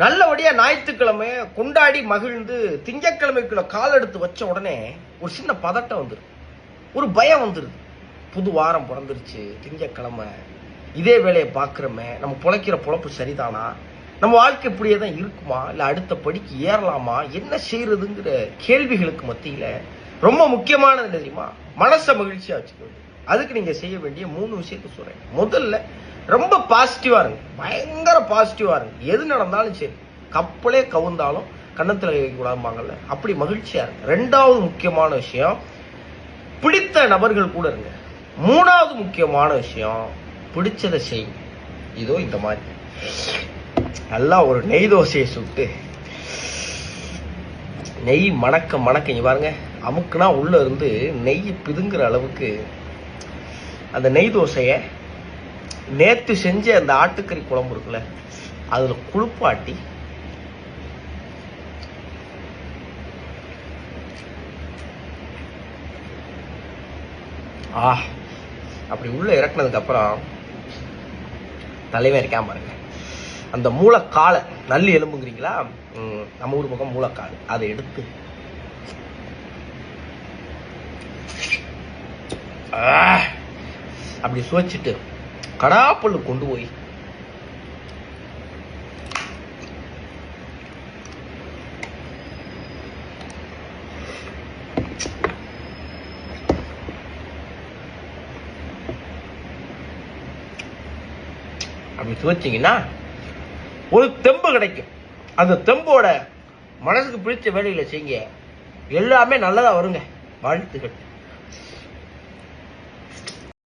நல்லபடியா ஞாயிற்றுக்கிழமை கொண்டாடி மகிழ்ந்து திங்கக்கிழமைக்குள்ள கால் எடுத்து வச்ச உடனே ஒரு சின்ன பதட்டம் வந்துருது, ஒரு பயம் வந்துருது. புது வாரம் பிறந்துருச்சு, திங்கக்கிழமை, இதே வேலையை பார்க்குறோமே, நம்ம பிழைக்கிற பொழப்பு சரிதானா, நம்ம வாழ்க்கை இப்படியே தான் இருக்குமா, இல்லை அடுத்த படிக்கு ஏறலாமா, என்ன செய்யறதுங்கிற கேள்விகளுக்கு மத்தியில ரொம்ப முக்கியமானது தெரியுமா, மனசை மகிழ்ச்சியா வச்சுக்கணும். அதுக்கு நீங்க செய்ய வேண்டிய 3 விஷயத்த சொல்றேன். முதல்ல ரொம்ப பாசிட்டிவா இருங்க, பயங்கர பாசிட்டிவா இருங்க. எது நடந்தாலும் சரி, கப்பலே கவுந்தாலும் கன்னத்துல வைக்கக்கூடாதுமாங்கல்ல, அப்படி மகிழ்ச்சியா இருங்க. 2வது முக்கியமான விஷயம், பிடித்த நபர்கள் கூட இருங்க. 3வது முக்கியமான விஷயம், பிடிச்சதை செய்யுங்க. இதோ இந்த மாதிரி நல்லா ஒரு நெய் தோசையை சுட்டு, நெய் மணக்க மணக்க இங்க பாருங்க, அமுக்குனா உள்ள இருந்து நெய் பிதுங்குற அளவுக்கு அந்த நெய் தோசைய நேத்து செஞ்ச அந்த ஆட்டுக்கறி குழம்பு இருக்குல்ல, அதுல குளிப்பாட்டி அப்படி உள்ள இறக்குனதுக்கு அப்புறம் தலைவன் இருக்காம பாருங்க, அந்த மூளைக்காலை, நல்லி எலும்புங்கிறீங்களா, நம்ம ஊர் பக்கம் மூளைக்கால், அதை எடுத்து அப்படி சுவைச்சிட்டு கடாப்பல்லு கொண்டு போய் அப்படி சுவைச்சிங்கன்னா ஒரு தெம்பு கிடைக்கும். அந்த தெம்போட மனசுக்கு பிடிச்ச வேலைகளை செய்யுங்க, எல்லாமே நல்லதா வருங்க. வாழ்த்துக்கள்.